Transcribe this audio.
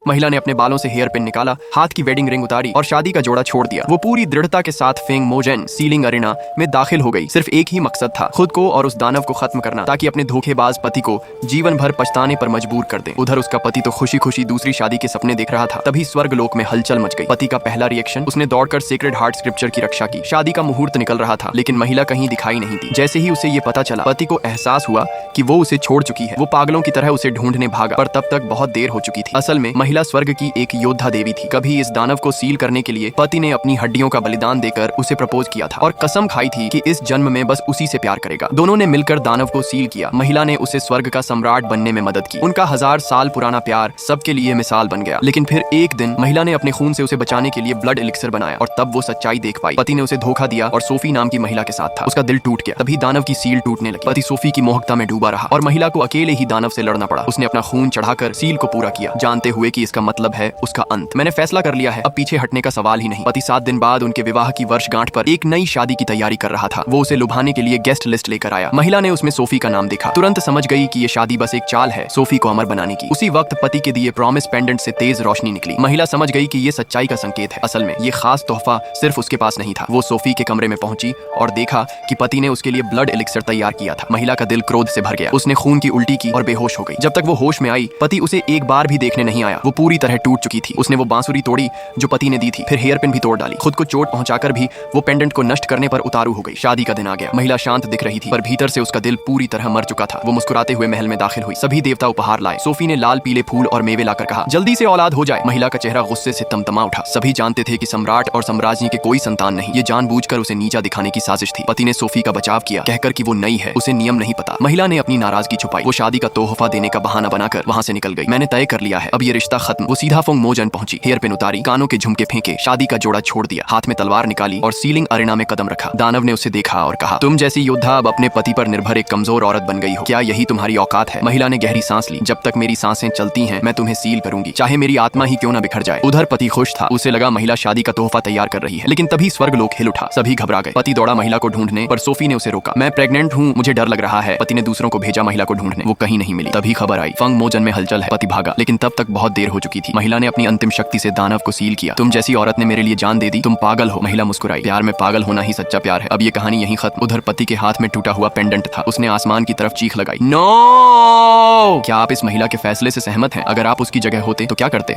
महिला ने अपने बालों से हेयर पिन निकाला, हाथ की वेडिंग रिंग उतारी और शादी का जोड़ा छोड़ दिया। वो पूरी दृढ़ता के साथ फेंग मोजेन सीलिंग अरेना में दाखिल हो गई। सिर्फ एक ही मकसद था, खुद को और उस दानव को खत्म करना, ताकि अपने धोखेबाज पति को जीवन भर पछताने पर मजबूर कर दे। उधर उसका पति तो खुशी खुशी दूसरी शादी के सपने देख रहा था। तभी स्वर्ग लोक में हलचल मच गई। पति का पहला रिएक्शन, उसने दौड़कर सेक्रेड हार्ट स्क्रिप्चर की रक्षा की। शादी का मुहूर्त निकल रहा था, लेकिन महिला कहीं दिखाई नहीं दी। जैसे ही उसे ये पता चला, पति को एहसास हुआ कि वो उसे छोड़ चुकी है। वो पागलों की तरह उसे ढूंढने भागा, पर तब तक बहुत देर हो चुकी थी। असल में महिला स्वर्ग की एक योद्धा देवी थी। कभी इस दानव को सील करने के लिए पति ने अपनी हड्डियों का बलिदान देकर उसे प्रपोज किया था और कसम खाई थी कि इस जन्म में बस उसी से प्यार करेगा। दोनों ने मिलकर दानव को सील किया। महिला ने उसे स्वर्ग का सम्राट बनने में मदद की। उनका 1000 साल पुराना प्यार सबके लिए मिसाल बन गया। लेकिन फिर एक दिन महिला ने अपने खून से उसे बचाने के लिए ब्लड एलिक्सर बनाया और तब वो सच्चाई देख पाई। पति ने उसे धोखा दिया और सोफी नाम की महिला के साथ था। उसका दिल टूट गया। तभी दानव की सील टूटने लगी। पति सोफी की मोहकता में डूबा रहा और महिला को अकेले ही दानव से लड़ना पड़ा। उसने अपना खून चढ़ाकर सील को पूरा किया, जानते हुए कि इसका मतलब है उसका अंत। मैंने फैसला कर लिया है, अब पीछे हटने का सवाल ही नहीं। पति 7 दिन बाद उनके विवाह की वर्षगांठ पर एक नई शादी की तैयारी कर रहा था। वो उसे लुभाने के लिए गेस्ट लिस्ट लेकर आया। महिला ने उसमें सोफी का नाम देखा, तुरंत समझ गई कि ये शादी बस एक चाल है सोफी को अमर बनाने की। उसी वक्त पति के दिए प्रॉमिस पेंडेंट से तेज रोशनी निकली। महिला समझ गई कि ये सच्चाई का संकेत है। असल में ये खास तोहफा सिर्फ उसके पास नहीं था। वो सोफी के कमरे में पहुंची और देखा कि पति ने उसके लिए ब्लड एलिक्सर तैयार किया था। महिला का दिल क्रोध से भर गया। उसने खून की उल्टी की और बेहोश हो गई। जब तक वो होश में आई, पति उसे एक बार भी देखने नहीं आया। वो पूरी तरह टूट चुकी थी। उसने वो बांसुरी तोड़ी जो पति ने दी थी, फिर हेयर पिन भी तोड़ डाली। खुद को चोट पहुंचाकर भी वो पेंडेंट को नष्ट करने पर उतारू हो गई। शादी का दिन आ गया। महिला शांत दिख रही थी, पर भीतर से उसका दिल पूरी तरह मर चुका था। वो मुस्कुराते हुए महल में दाखिल हुई। सभी देवता उपहार लाए। सोफी ने लाल पीले फूल और मेवे लाकर कहा, जल्दी से औलाद हो जाए। महिला का चेहरा गुस्से से तमतमा उठा। सभी जानते थे कि सम्राट और साम्राज्य के कोई संतान नहीं। ये जानबूझकर उसे नीचा दिखाने की साजिश थी। पति ने सोफी का बचाव किया, कहकर कि वो नई है, उसे नियम नहीं पता। महिला ने अपनी नाराजगी छुपाई। वो शादी का तोहफा देने का बहाना बनाकर वहां से निकल गई। मैंने तय कर लिया है, अब ये रिश्ता खत्म। वो सीधा फोंग मोजन पहुंची, हेयर पिन उतारी, कानों के झुमके फेंके, शादी का जोड़ा छोड़ दिया, हाथ में तलवार निकाली और सीलिंग अरेना में कदम रखा। दानव ने उसे देखा और कहा, तुम जैसी योद्धा अब अपने पति पर निर्भर एक कमजोर औरत बन गई हो। क्या यही तुम्हारी औकात है? महिला ने गहरी सांस ली। जब तक मेरी सांसें चलती हैं, मैं तुम्हें सील करूंगी, चाहे मेरी आत्मा ही क्यों न बिखर जाए। उधर पति खुश था। उसे लगा महिला शादी का तोहफा तैयार कर रही है। लेकिन तभी स्वर्ग लोक हिल उठा। सभी घबरा गए। पति दौड़ा महिला को ढूंढने, पर सोफी ने उसे रोका। मैं प्रेग्नेंट हूँ, मुझे डर लग रहा है। पति ने दूसरों को भेजा महिला को ढूंढने। वो कहीं नहीं मिली। तभी खबर आई, फंग मोजन में हलचल है। पति भागा, लेकिन तब तक बहुत देर हो चुकी थी। महिला ने अपनी अंतिम शक्ति से दानव को सील किया। तुम जैसी औरत ने मेरे लिए जान दे दी, तुम पागल हो। महिला मुस्कुराई। प्यार में पागल होना ही सच्चा प्यार है। अब ये कहानी यहीं खत्म। उधर पति के हाथ में टूटा हुआ पेंडेंट था। उसने आसमान की तरफ चीख लगाई, नो! क्या आप इस महिला के फैसले से सहमत हैं? अगर आप उसकी जगह होते तो क्या करते?